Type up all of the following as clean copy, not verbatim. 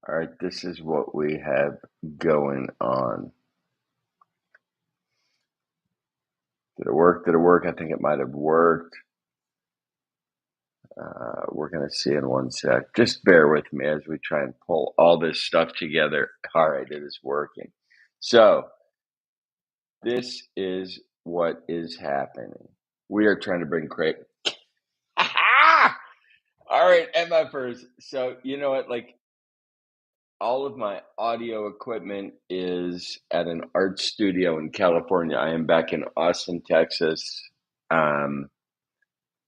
All right, this is what we have going on. Did it work? Did it work? I think it might have worked. We're going to see in one sec. Just bear with me as we try and pull all this stuff together. All right, it is working. So, this is what is happening. We are trying to bring crate. All right, MFers. So, you know what? Like, all of my audio equipment is at an art studio in California. I am back in Austin, Texas. Um,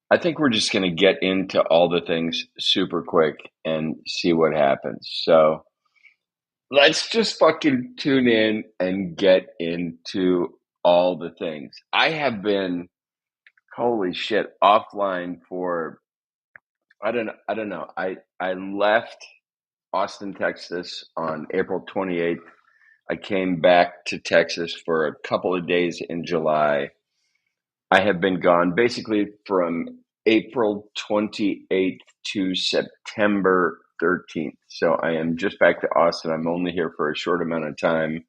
I think we're just going to get into all the things super quick and see what happens. So let's just fucking tune in and get into all the things. I have been, holy shit, offline for, I don't know. I left Austin, Texas on April 28th. I came back to Texas for a couple of days in July. I have been gone basically from April 28th to September 13th. So I am just back to Austin. I'm only here for a short amount of time.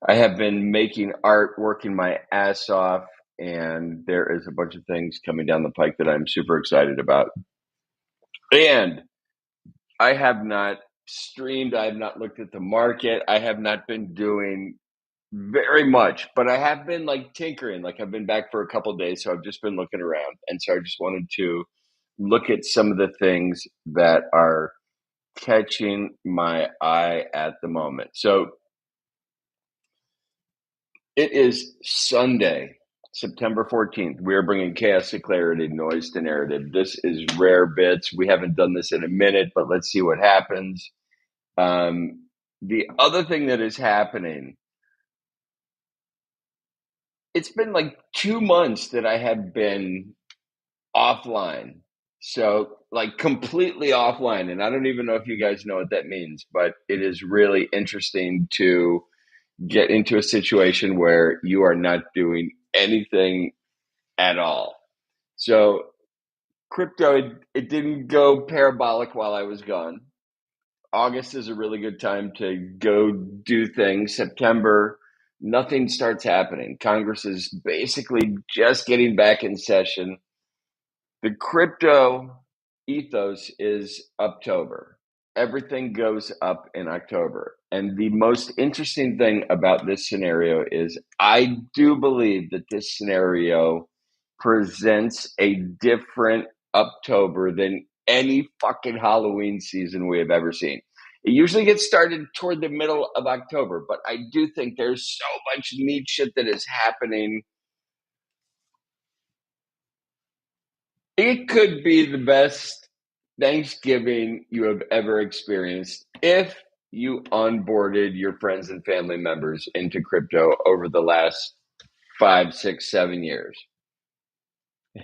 I have been making art, working my ass off, and there is a bunch of things coming down the pike that I'm super excited about. And I have not streamed, I have not looked at the market, I have not been doing very much, but I have been like tinkering. Like I've been back for a couple of days, so I've just been looking around, and so I just wanted to look at some of the things that are catching my eye at the moment. So it is Sunday, September 14th. We are bringing chaos to clarity, noise to narrative. This is Rare Bits. We haven't done this in a minute, but let's see what happens. The other thing that is happening, it's been like 2 months that I have been offline. So, like, completely offline. And I don't even know if you guys know what that means, but it is really interesting to get into a situation where you are not doing anything at all. So, crypto, it didn't go parabolic while I was gone. August is a really good time to go do things. September, nothing starts happening. Congress is basically just getting back in session. The crypto ethos is October. Everything goes up in October. And the most interesting thing about this scenario is I do believe that this scenario presents a different October than any fucking Halloween season we have ever seen. It usually gets started toward the middle of October, but I do think there's so much neat shit that is happening. It could be the best Thanksgiving you have ever experienced if you onboarded your friends and family members into crypto over the last 5, 6, 7 years.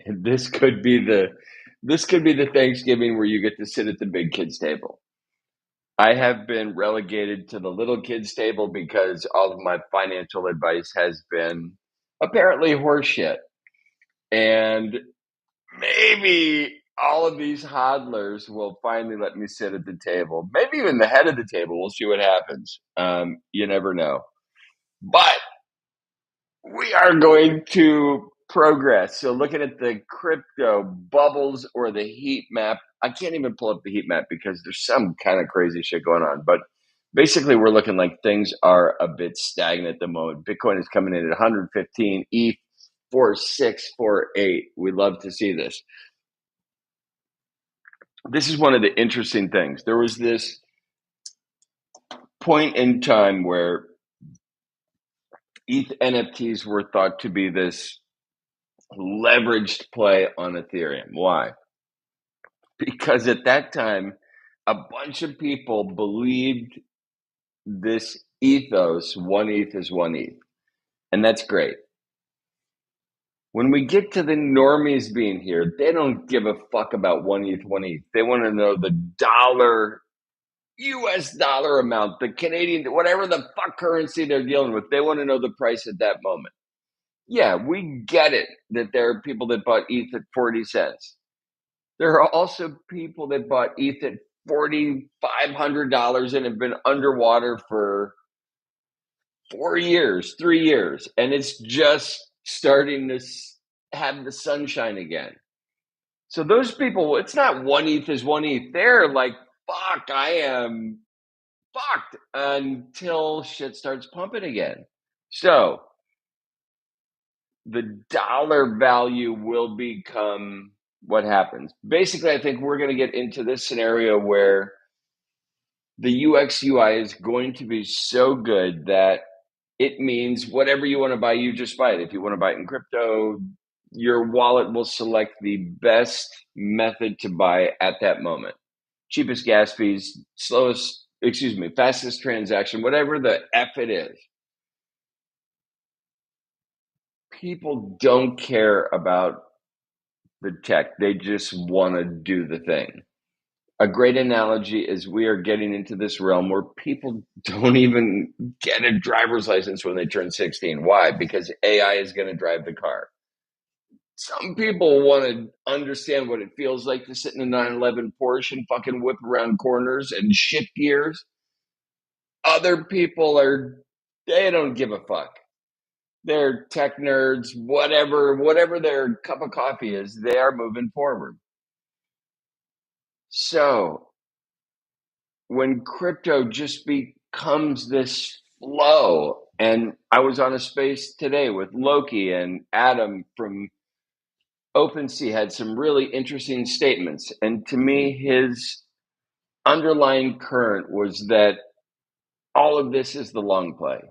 This could be the Thanksgiving where you get to sit at the big kids table. I have been relegated to the little kids table because all of my financial advice has been apparently horseshit. And maybe all of these hodlers will finally let me sit at the table. Maybe even the head of the table. We'll see what happens. You never know. But we are going to progress. So looking at the crypto bubbles or the heat map, I can't even pull up the heat map because there's some kind of crazy shit going on. But basically, we're looking like things are a bit stagnant at the moment. Bitcoin is coming in at 115, ETH 4648. We love to see this. This is one of the interesting things. There was this point in time where ETH NFTs were thought to be this leveraged play on Ethereum. Why? Because at that time, a bunch of people believed this ethos, one ETH is one ETH. And that's great. When we get to the normies being here, they don't give a fuck about one ETH, one ETH. They want to know the dollar US dollar amount, the Canadian, whatever the fuck currency they're dealing with, they want to know the price at that moment. Yeah, we get it that there are people that bought ETH at 40 cents. There are also people that bought ETH at $4,500 and have been underwater for 4 years, 3 years, and it's just starting to have the sunshine again. So those people, it's not one ETH is one ETH. They're like, fuck, I am fucked until shit starts pumping again. So the dollar value will become what happens. Basically, I think we're going to get into this scenario where the UX UI is going to be so good that it means whatever you want to buy, you just buy it. If you want to buy it in crypto, your wallet will select the best method to buy at that moment. Cheapest gas fees, fastest transaction, whatever the F it is. People don't care about the tech. They just want to do the thing. A great analogy is we are getting into this realm where people don't even get a driver's license when they turn 16. Why? Because AI is going to drive the car. Some people want to understand what it feels like to sit in a 911 Porsche and fucking whip around corners and shift gears. Other people they don't give a fuck. They're tech nerds, whatever their cup of coffee is, they are moving forward. So when crypto just becomes this flow, and I was on a space today with Loki and Adam from OpenSea had some really interesting statements. And to me, his underlying current was that all of this is the long play.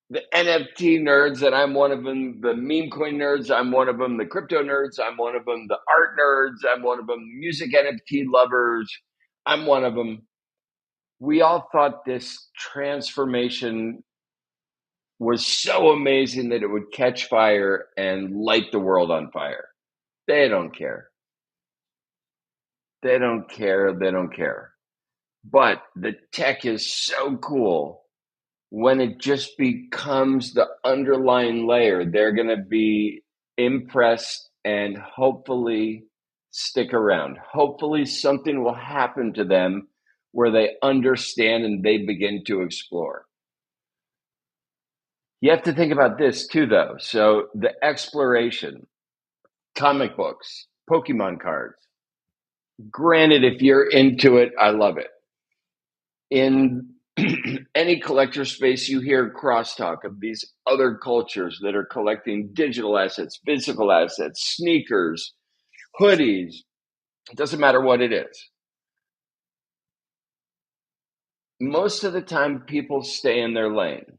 The NFT nerds, that I'm one of them, the meme coin nerds, I'm one of them, the crypto nerds, I'm one of them, the art nerds, I'm one of them, music NFT lovers, I'm one of them. We all thought this transformation was so amazing that it would catch fire and light the world on fire. They don't care. They don't care. They don't care. But the tech is so cool. When it just becomes the underlying layer, they're going to be impressed and hopefully stick around. Hopefully something will happen to them where they understand and they begin to explore. You have to think about this too, though. So the exploration, comic books, Pokemon cards. Granted, if you're into it, I love it. In any collector space, you hear crosstalk of these other cultures that are collecting digital assets, physical assets, sneakers, hoodies. It doesn't matter what it is. Most of the time, people stay in their lane.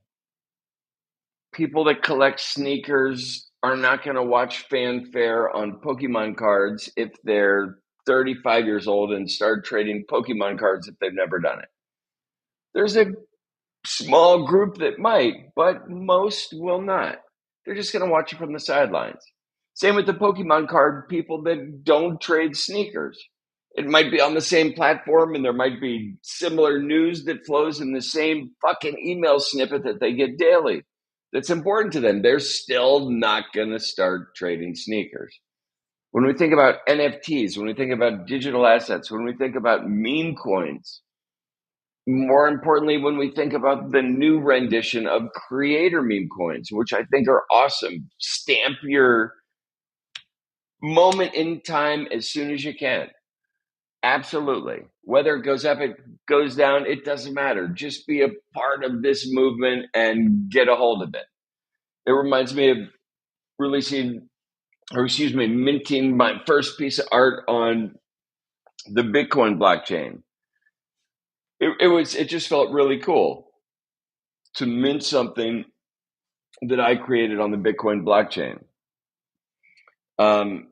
People that collect sneakers are not going to watch fanfare on Pokemon cards if they're 35 years old and start trading Pokemon cards if they've never done it. There's a small group that might, but most will not. They're just going to watch it from the sidelines. Same with the Pokemon card people that don't trade sneakers. It might be on the same platform and there might be similar news that flows in the same fucking email snippet that they get daily. That's important to them. They're still not going to start trading sneakers. When we think about NFTs, when we think about digital assets, when we think about meme coins, more importantly, when we think about the new rendition of creator meme coins, which I think are awesome, stamp your moment in time as soon as you can. Absolutely. Whether it goes up, it goes down, it doesn't matter. Just be a part of this movement and get a hold of it. It reminds me of minting my first piece of art on the Bitcoin blockchain. It just felt really cool to mint something that I created on the Bitcoin blockchain. I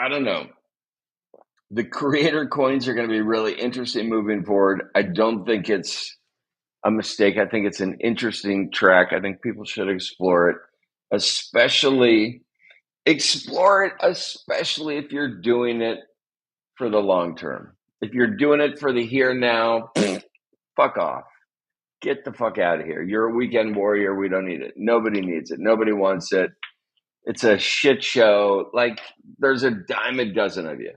don't know. The creator coins are going to be really interesting moving forward. I don't think it's a mistake. I think it's an interesting track. I think people should explore it, especially if you're doing it for the long term. If you're doing it for the here now, fuck off. Get the fuck out of here. You're a weekend warrior. We don't need it. Nobody needs it. Nobody wants it. It's a shit show. Like, there's a dime a dozen of you.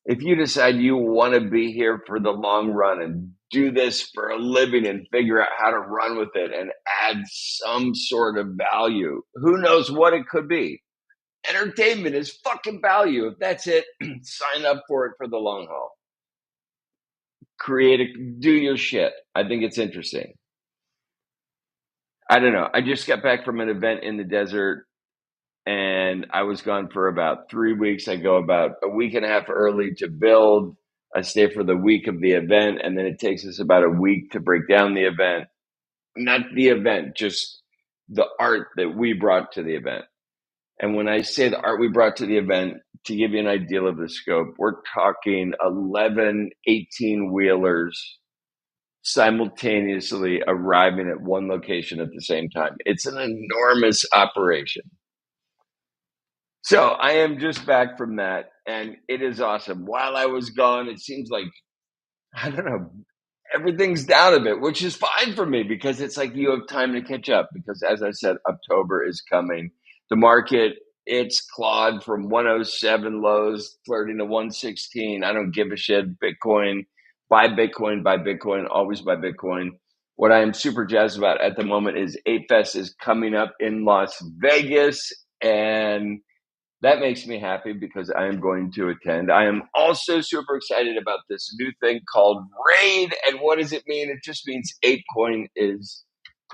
if you decide you want to be here for the long run and do this for a living and figure out how to run with it and add some sort of value, who knows what it could be? Entertainment is fucking value. If that's it, sign up for it for the long haul. Create it, do your shit. I think it's interesting. I don't know. I just got back from an event in the desert and I was gone for about 3 weeks. I go about a week and a half early to build. I stay for the week of the event, and then it takes us about a week to break down the event. Not the event, just the art that we brought to the event. And when I say the art we brought to the event, to give you an idea of the scope, we're talking 11, 18-wheelers simultaneously arriving at one location at the same time. It's an enormous operation. So I am just back from that, and it is awesome. While I was gone, it seems like, I don't know, everything's down a bit, which is fine for me because it's like you have time to catch up. Because as I said, October is coming. The market, it's clawed from 107 lows, flirting to 116. I don't give a shit. Bitcoin, buy Bitcoin, buy Bitcoin, always buy Bitcoin. What I am super jazzed about at the moment is ApeFest is coming up in Las Vegas, and that makes me happy because I am going to attend. I am also super excited about this new thing called RAID. And what does it mean? It just means ApeCoin is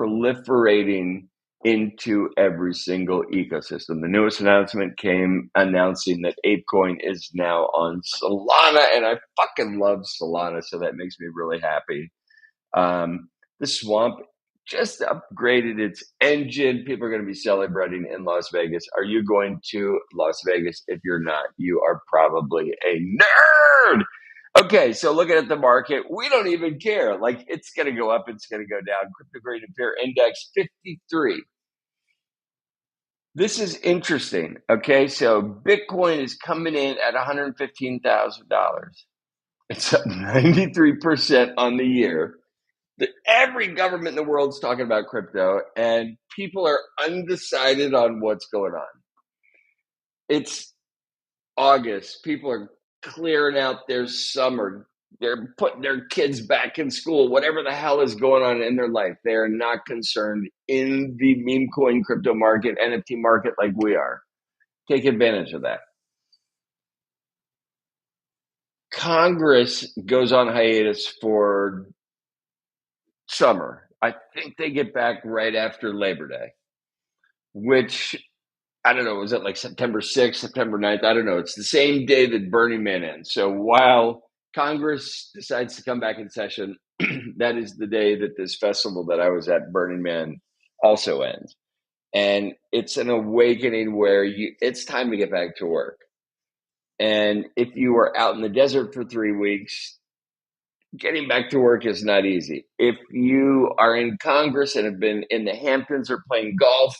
proliferating into every single ecosystem. The newest announcement came announcing that ApeCoin is now on Solana, and I fucking love Solana, so that makes me really happy. The Swamp just upgraded its engine. People are going to be celebrating in Las Vegas. Are you going to Las Vegas? If you're not, you are probably a nerd. Okay, so looking at the market, we don't even care. Like, it's going to go up, it's going to go down. Crypto Grade and Fear Index 53. This is interesting. Okay, so Bitcoin is coming in at $115,000. It's up 93% on the year. Every government in the world is talking about crypto, and people are undecided on what's going on. It's August. People are clearing out their summer. They're putting their kids back in school. Whatever the hell is going on in their life, they are not concerned in the meme coin crypto market, NFT market like we are. Take advantage of that. Congress goes on hiatus for summer. I think they get back right after Labor Day, which, I don't know, was it like September 6th, September 9th? I don't know. It's the same day that Burning Man ends. So while Congress decides to come back in session, that is the day that this festival that I was at, Burning Man, also ends. And it's an awakening where it's time to get back to work. And if you are out in the desert for 3 weeks, getting back to work is not easy. If you are in Congress and have been in the Hamptons or playing golf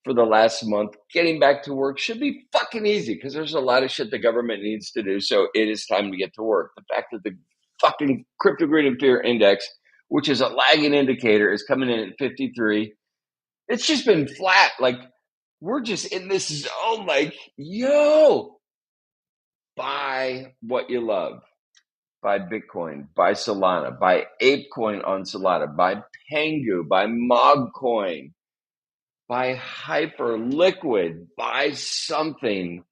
for the last month, getting back to work should be fucking easy because there's a lot of shit the government needs to do. So it is time to get to work. The fact that the fucking Crypto Greed and Fear Index, which is a lagging indicator, is coming in at 53. It's just been flat. Like, we're just in this zone. Like, yo, buy what you love. Buy Bitcoin, buy Solana, buy ApeCoin on Solana, buy Pengu, buy Mogcoin, buy Hyperliquid, buy something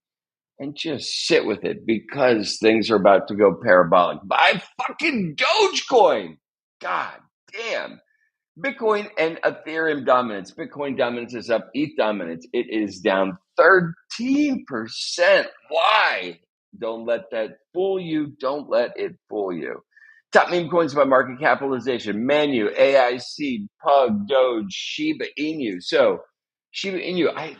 and just sit with it because things are about to go parabolic. Buy fucking Dogecoin. God damn. Bitcoin and Ethereum dominance. Bitcoin dominance is up. ETH dominance, it is down 13%. Why? Don't let that fool you. Don't let it fool you. Top meme coins by market capitalization: Manu, AIC, Pug, Doge, Shiba Inu. So Shiba Inu, I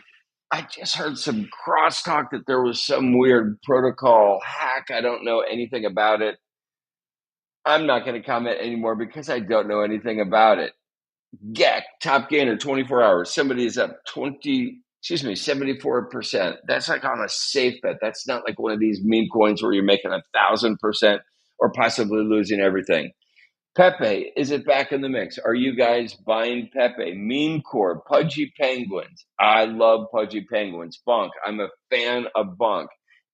just heard some crosstalk that there was some weird protocol hack. I don't know anything about it. I'm not going to comment anymore because I don't know anything about it. GAC, top gainer, 24 hours. Somebody is up 74%. That's like on a safe bet. That's not like one of these meme coins where you're making 1,000% or possibly losing everything. Pepe, is it back in the mix? Are you guys buying Pepe? Meme Core, Pudgy Penguins. I love Pudgy Penguins. Bonk, I'm a fan of Bonk.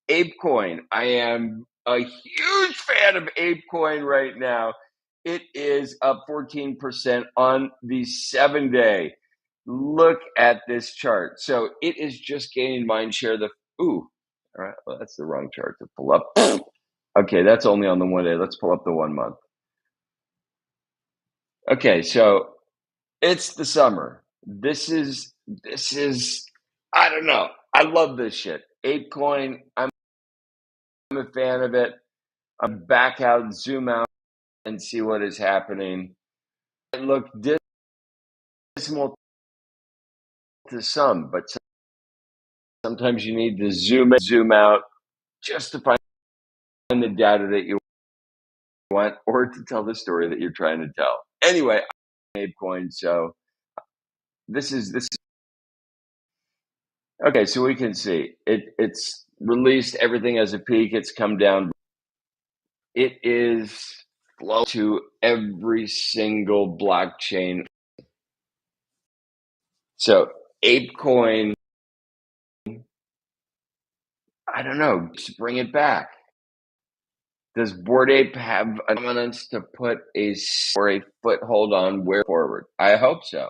ApeCoin, I am a huge fan of ApeCoin right now. It is up 14% on the 7-day. Look at this chart. So it is just gaining mind share. All right, well, that's the wrong chart to pull up. Okay, that's only on the 1 day. Let's pull up the 1 month. Okay, so it's the summer. This is I don't know. I love this shit. ApeCoin, I'm a fan of it. I'm back out, zoom out, and see what is happening. It looked dismal to some, but sometimes you need to zoom out just to find the data that you want or to tell the story that you're trying to tell. Anyway, ApeCoin, so this is okay, so we can see it's released everything as a peak, it's come down. It is flow to every single blockchain. So ApeCoin, I don't know, just bring it back. Does Bored Ape have a dominance to put a foothold on where forward? I hope so.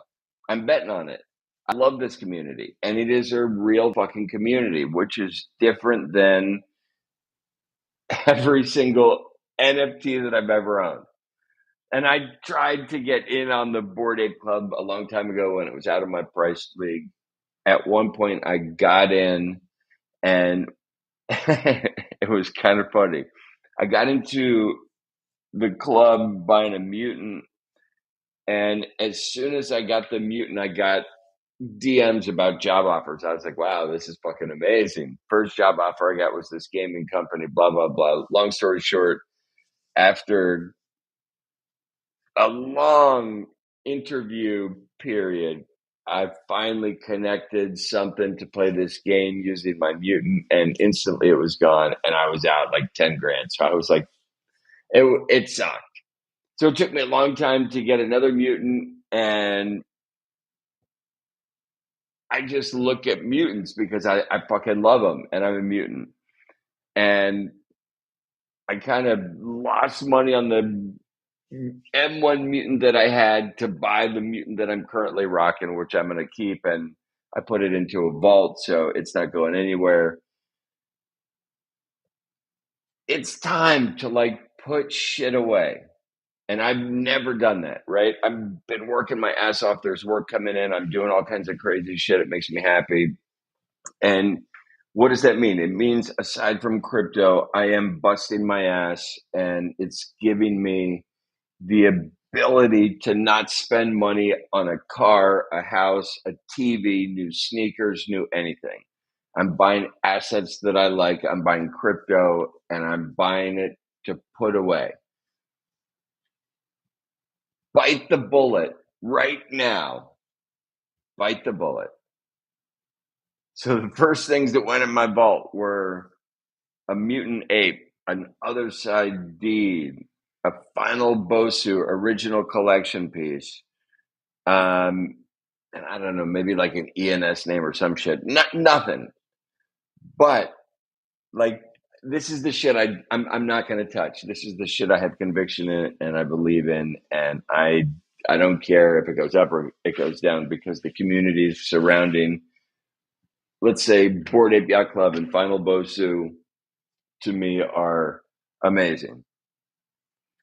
I'm betting on it. I love this community, and it is a real fucking community, which is different than every single NFT that I've ever owned. And I tried to get in on the Bored Ape Club a long time ago when it was out of my price league. At one point, I got in, and it was kind of funny. I got into the club buying a mutant, and as soon as I got the mutant, I got DMs about job offers. I was like, wow, this is fucking amazing. First job offer I got was this gaming company, blah, blah, blah. Long story short, after a long interview period, I finally connected something to play this game using my mutant, and instantly it was gone, and I was out like 10 grand. So I was like, it sucked. So it took me a long time to get another mutant, and I just look at mutants because I fucking love them, and I'm a mutant. And I kind of lost money on the M1 mutant that I had to buy the mutant that I'm currently rocking, which I'm going to keep, and I put it into a vault, so it's not going anywhere. It's time to like put shit away. And I've never done that, right? I've been working my ass off. There's work coming in. I'm doing all kinds of crazy shit. It makes me happy. And what does that mean? It means aside from crypto, I am busting my ass, and it's giving me the ability to not spend money on a car, a house, a TV, new sneakers, new anything. I'm buying assets that I like. I'm buying crypto, and I'm buying it to put away. Bite the bullet right now. Bite the bullet. So the first things that went in my vault were a mutant ape, an other side deed, a final Bosu original collection piece, and I don't know, maybe like an ENS name or some shit. Nothing. But like, this is the shit I'm not going to touch. This is the shit I have conviction in and I believe in, and I don't care if it goes up or it goes down, because the communities surrounding, let's say, Bored Ape Yacht Club and Final Bosu, to me, are amazing.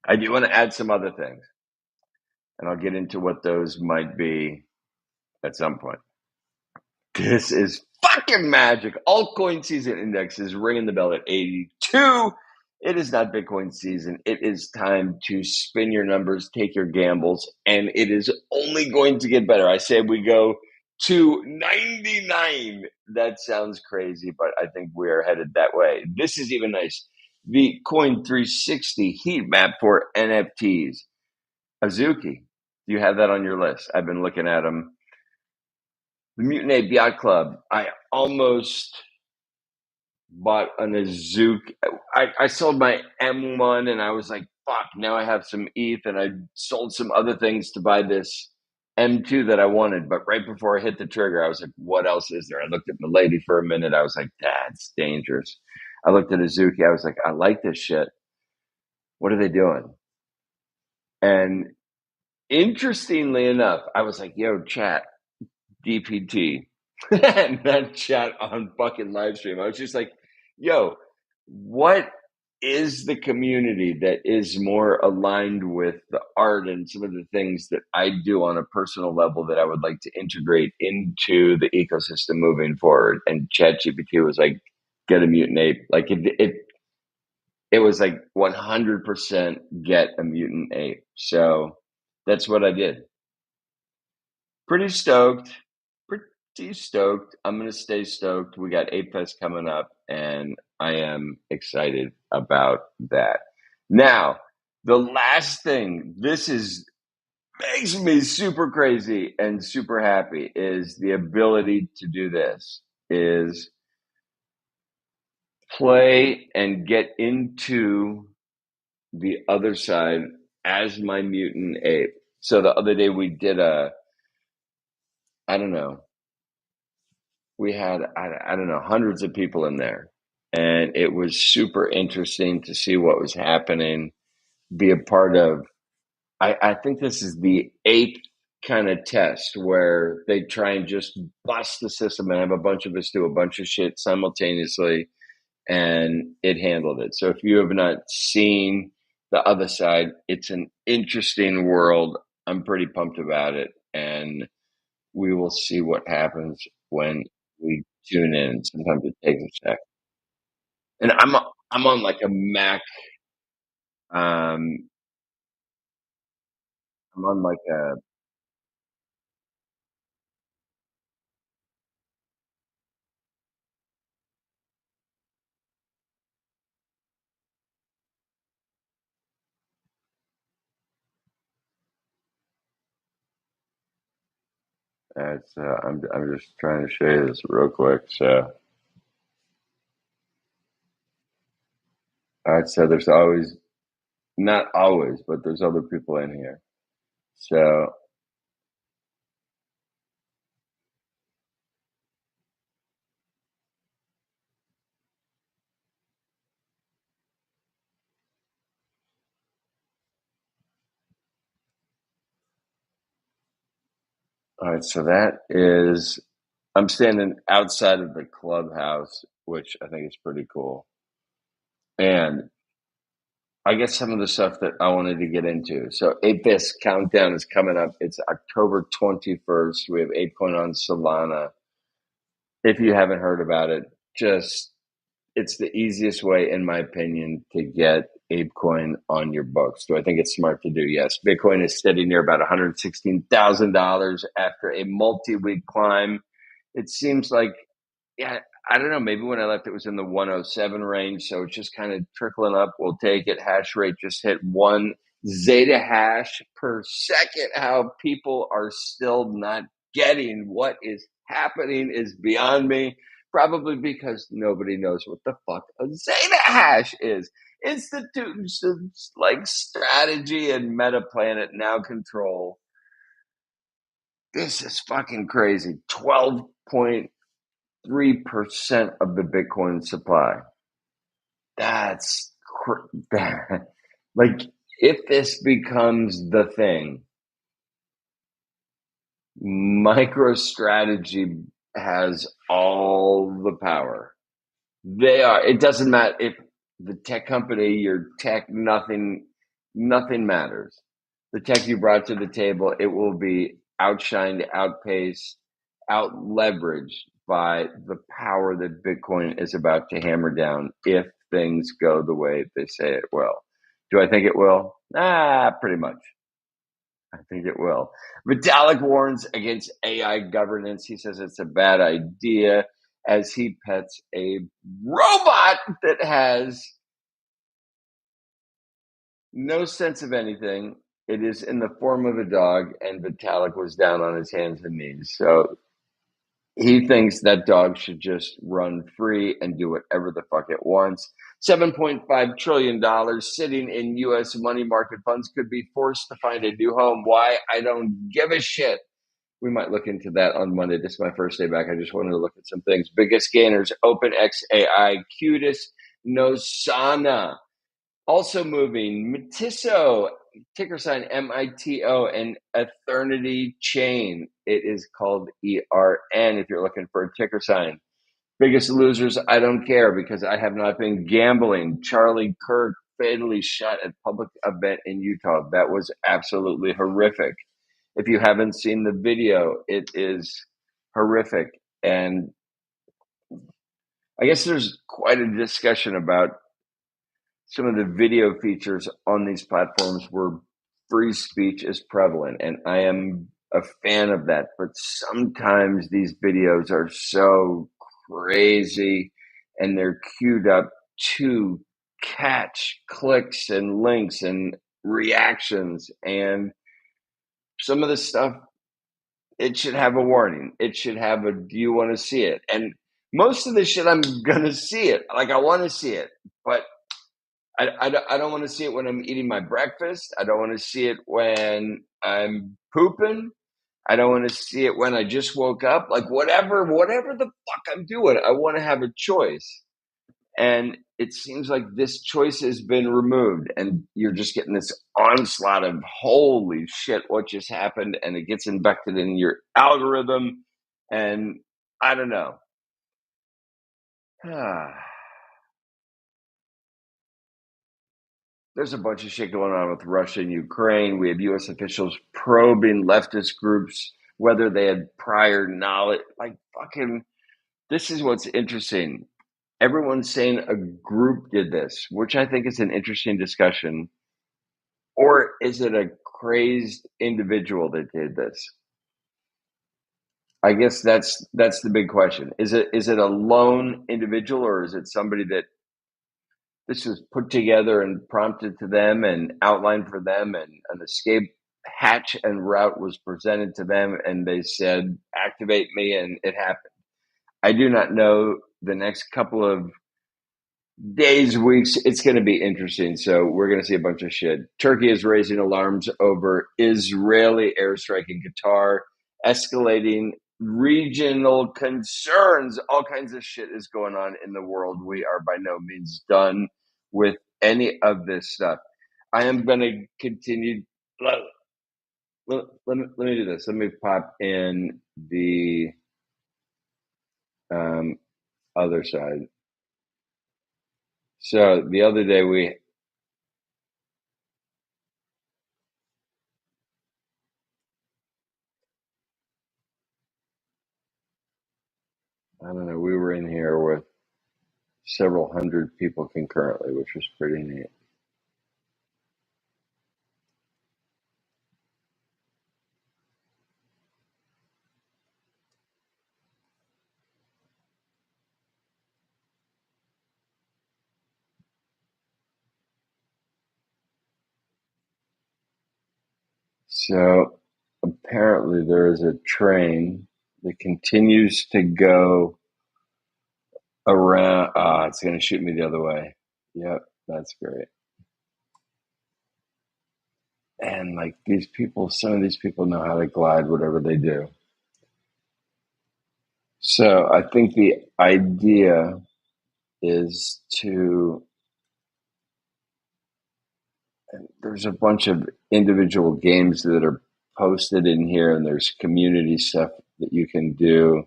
I do want to add some other things, and I'll get into what those might be at some point. This is fucking magic. Altcoin season index is ringing the bell at 82. It is not Bitcoin season. It is time to spin your numbers, take your gambles, and it is only going to get better. I say we go to 99. That sounds crazy, but I think we are headed that way. This is even nice. The Coin 360 heat map for NFTs. Azuki, you have that on your list. I've been looking at them. The Mutant Ape Yacht Club. I almost bought an Azuki. I sold my M1, and I was like, fuck, now I have some ETH, and I sold some other things to buy this M2 that I wanted. But right before I hit the trigger, I was like, what else is there? I looked at my lady for a minute. I was like, that's dangerous. I looked at Azuki. I was like, I like this shit. What are they doing? And interestingly enough, I was like, yo, chat, DPT. And that chat on fucking live stream. I was just like, yo, what is the community that is more aligned with the art and some of the things that I do on a personal level that I would like to integrate into the ecosystem moving forward? And ChatGPT was like, get a mutant ape. Like it was like 100% get a mutant ape. So that's what I did. Pretty stoked. Pretty stoked. I'm going to stay stoked. We got ApeFest coming up, and I am excited about that. Now, the last thing, this is makes me super crazy and super happy, is the ability to do this, is play and get into the other side as my mutant ape. So the other day we did I don't know, we had, I don't know, hundreds of people in there. And it was super interesting to see what was happening, be a part of. I think this is the eighth kind of test where they try and just bust the system and have a bunch of us do a bunch of shit simultaneously, and it handled it. So if you have not seen the other side, it's an interesting world. I'm pretty pumped about it, and we will see what happens when we tune in. Sometimes it takes a sec. And I'm on like a Mac. Um, I'm on like a. It's, I'm just trying to show you this real quick. So, all right. So there's always, not always, but there's other people in here. So, all right. So that is. I'm standing outside of the clubhouse, which I think is pretty cool. And I guess some of the stuff that I wanted to get into. So ApeFest countdown is coming up. It's October 21st. We have ApeCoin on Solana. If you haven't heard about it, just it's the easiest way, in my opinion, to get ApeCoin on your books. Do I think it's smart to do? Yes. Bitcoin is steady near about $116,000 after a multi-week climb. It seems like, yeah, I don't know. Maybe when I left, it was in the 107 range. So it's just kind of trickling up. We'll take it. Hash rate just hit 1 zetahash per second. How people are still not getting what is happening is beyond me. Probably because nobody knows what the fuck a zetahash is. Institutions like Strategy and Metaplanet now control. This is fucking crazy. 12.3% of the Bitcoin supply. That's like, if this becomes the thing, MicroStrategy has all the power. It doesn't matter if the tech company, your tech, nothing matters. The tech you brought to the table, it will be outshined, outpaced, out leveraged by the power that Bitcoin is about to hammer down if things go the way they say it will. Do I think it will? Pretty much. I think it will. Vitalik warns against AI governance. He says it's a bad idea as he pets a robot that has no sense of anything. It is in the form of a dog, and Vitalik was down on his hands and knees. So he thinks that dog should just run free and do whatever the fuck it wants. $7.5 trillion sitting in U.S. money market funds could be forced to find a new home. Why? I don't give a shit. We might look into that on Monday. This is my first day back. I just wanted to look at some things. Biggest gainers, OpenXAI, Qtis, Nosana, also moving. Mitiso, ticker sign MITO, and Eternity Chain. It is called ERN if you're looking for a ticker sign. Biggest losers, I don't care because I have not been gambling. Charlie Kirk fatally shot at public event in Utah. That was absolutely horrific. If you haven't seen the video, it is horrific. And I guess there's quite a discussion about some of the video features on these platforms where free speech is prevalent. And I am a fan of that. But sometimes these videos are so crazy and they're queued up to catch clicks and links and reactions. And some of the stuff, it should have a warning. It should have a, do you want to see it? And most of the shit, I'm going to see it. Like, I want to see it. But I don't want to see it when I'm eating my breakfast. I don't want to see it when I'm pooping. I don't want to see it when I just woke up. Like, whatever the fuck I'm doing, I want to have a choice. And it seems like this choice has been removed, and you're just getting this onslaught of holy shit, what just happened? And it gets infected in your algorithm. And I don't know. There's a bunch of shit going on with Russia and Ukraine. We have U.S. officials probing leftist groups, whether they had prior knowledge. Like, fucking, this is what's interesting. Everyone's saying a group did this, which I think is an interesting discussion. Or is it a crazed individual that did this? I guess that's the big question. Is it a lone individual, or is it somebody that this was put together and prompted to them and outlined for them, and an escape hatch and route was presented to them, and they said, activate me, and it happened? I do not know. The next couple of days, weeks, it's going to be interesting. So we're going to see a bunch of shit. Turkey is raising alarms over Israeli airstrike in Qatar, escalating regional concerns. All kinds of shit is going on in the world. We are by no means done with any of this stuff. I am going to continue. Let me do this. Let me pop in the other side. So the other day I don't know, we were in here with several hundred people concurrently, which was pretty neat. So apparently there is a train that continues to go around. It's going to shoot me the other way. Yep, that's great. And like these people, some of these people know how to glide whatever they do. So I think the idea is to, there's a bunch of individual games that are posted in here, and there's community stuff that you can do.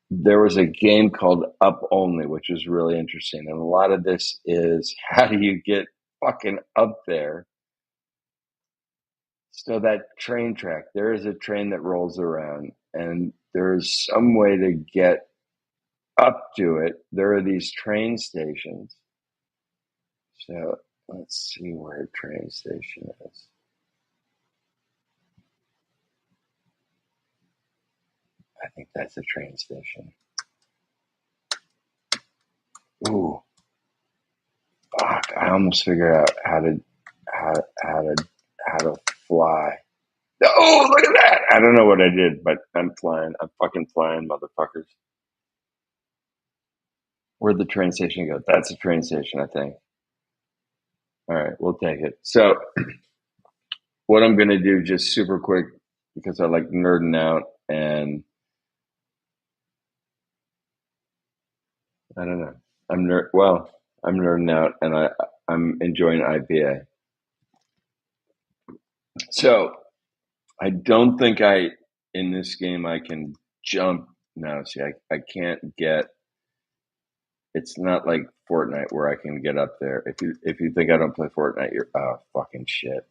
There was a game called Up Only, which was really interesting. And a lot of this is, how do you get fucking up there? So that train track, there is a train that rolls around, and there's some way to get up to it. There are these train stations. So let's see where a train station is. I think that's a train station. Ooh, fuck! I almost figured out how to fly. Oh, look at that! I don't know what I did, but I'm flying. I'm fucking flying, motherfuckers. Where'd the train station go? That's a train station, I think. All right, we'll take it. So, what I'm gonna do, just super quick, because I like nerding out, and I don't know. I'm nerding out, and I'm enjoying IPA. So I don't think in this game I can jump. No, see, I can't get. It's not like Fortnite where I can get up there. If you think I don't play Fortnite, you're fucking shit.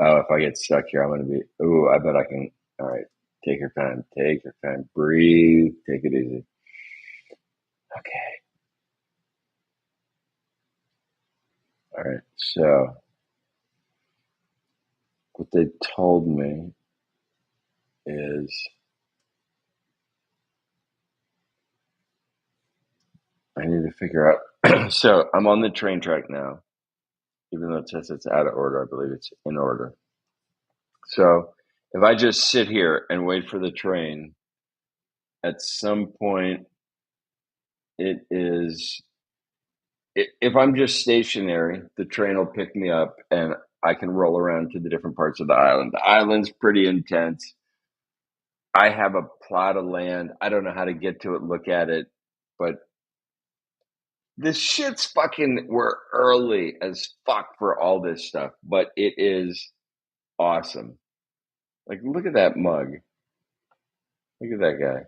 Oh, if I get stuck here, I'm gonna be. Ooh, I bet I can. All right, take your time. Take your time. Breathe. Take it easy. Okay. All right. So what they told me is I need to figure out. So I'm on the train track now, even though it says it's out of order. I believe it's in order. So if I just sit here and wait for the train, at some point it is. If I'm just stationary, the train will pick me up and I can roll around to the different parts of the island. The island's pretty intense. I have a plot of land. I don't know how to get to it, look at it, but this shit's fucking, we're early as fuck for all this stuff, but it is awesome. Like, look at that mug. Look at that guy.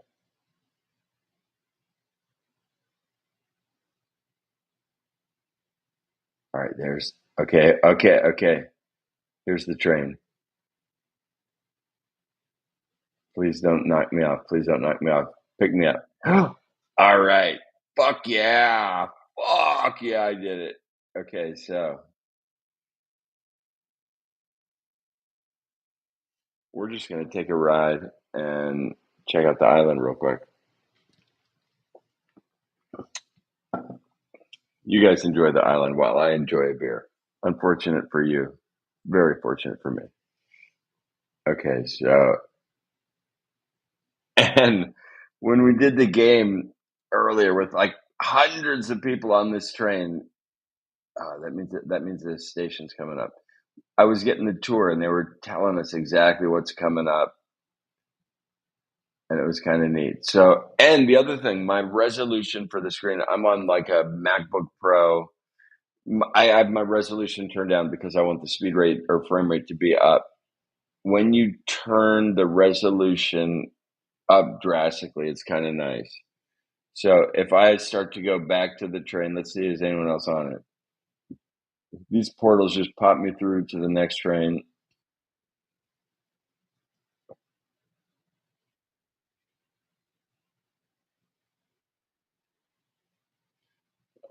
All right, okay. Here's the train. Please don't knock me off. Please don't knock me off. Pick me up. All right. Fuck yeah. Fuck yeah, I did it. Okay, so we're just going to take a ride and check out the island real quick. You guys enjoy the island while I enjoy a beer. Unfortunate for you. Very fortunate for me. Okay, so, and when we did the game earlier with like hundreds of people on this train, that means the station's coming up. I was getting the tour and they were telling us exactly what's coming up, and it was kind of neat. So, and the other thing, my resolution for the screen, I'm on like a MacBook Pro. I have my resolution turned down because I want the speed rate or frame rate to be up. When you turn the resolution up drastically, it's kind of nice. So if I start to go back to the train, let's see, is anyone else on it? These portals just pop me through to the next train.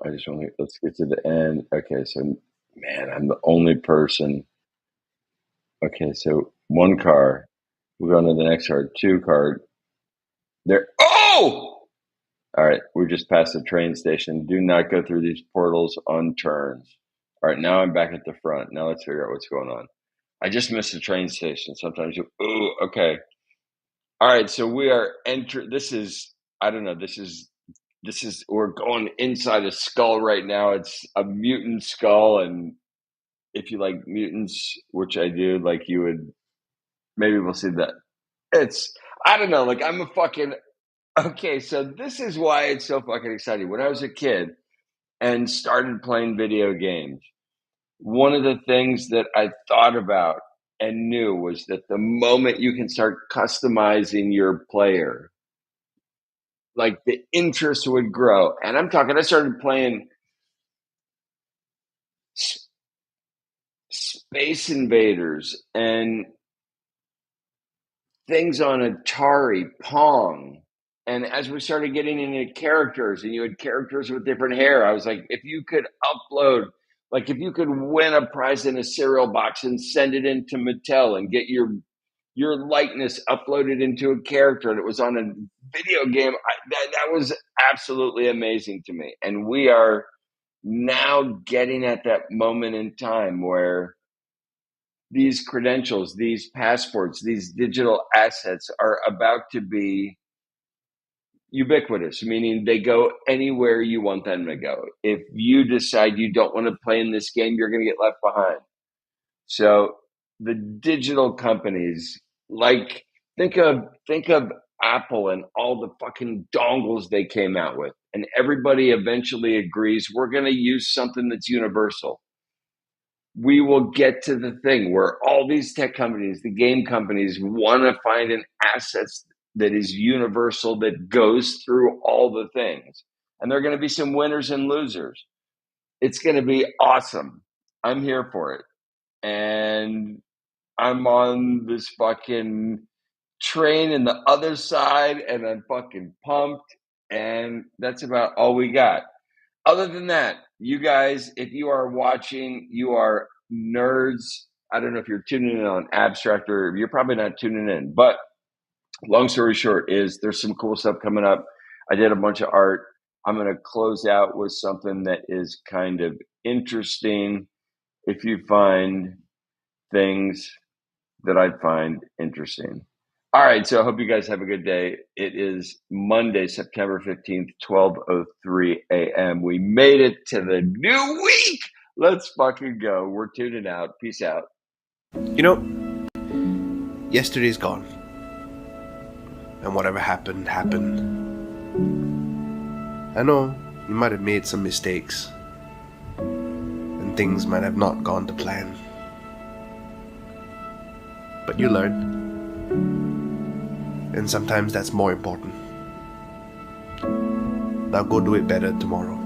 I just want to, let's get to the end. Okay, so man, I'm the only person. Okay, so one car. We're going to the next car. Two car. There. Oh! All right, we just passed the train station. Do not go through these portals on turns. All right, now I'm back at the front. Now let's figure out what's going on. I just missed the train station. Sometimes you, ooh, okay. All right, so we are this is, I don't know, we're going inside a skull right now. It's a mutant skull, and if you like mutants, which I do, like you would, maybe we'll see that. It's, I don't know, like I'm a fucking, okay, so this is why it's so fucking exciting. When I was a kid and started playing video games, one of the things that I thought about and knew was that the moment you can start customizing your player, like the interest would grow. And I'm talking, I started playing Space Invaders and things on Atari, Pong. And as we started getting into characters, and you had characters with different hair, I was like, if you could upload, like if you could win a prize in a cereal box and send it into Mattel and get your likeness uploaded into a character and it was on a video game, that was absolutely amazing to me. And we are now getting at that moment in time where these credentials, these passports, these digital assets are about to be ubiquitous, meaning they go anywhere you want them to go. If you decide you don't want to play in this game, you're going to get left behind. So the digital companies, like think of Apple and all the fucking dongles they came out with. And everybody eventually agrees we're going to use something that's universal. We will get to the thing where all these tech companies, the game companies, want to find an asset that is universal, that goes through all the things. And there are going to be some winners and losers. It's going to be awesome. I'm here for it. And I'm on this fucking train in the other side, and I'm fucking pumped. And that's about all we got. Other than that, you guys, if you are watching, you are nerds. I don't know if you're tuning in on Abstract, or you're probably not tuning in. But long story short is there's some cool stuff coming up. I did a bunch of art. I'm going to close out with something that is kind of interesting. If you find things that I find interesting. All right, so I hope you guys have a good day. It is Monday, September 15th, 12:03 a.m. We made it to the new week. Let's fucking go. We're tuning out. Peace out. You know, yesterday's gone. And whatever happened, happened. I know you might have made some mistakes. And things might have not gone to plan. But you learn. And sometimes that's more important. Now go do it better tomorrow.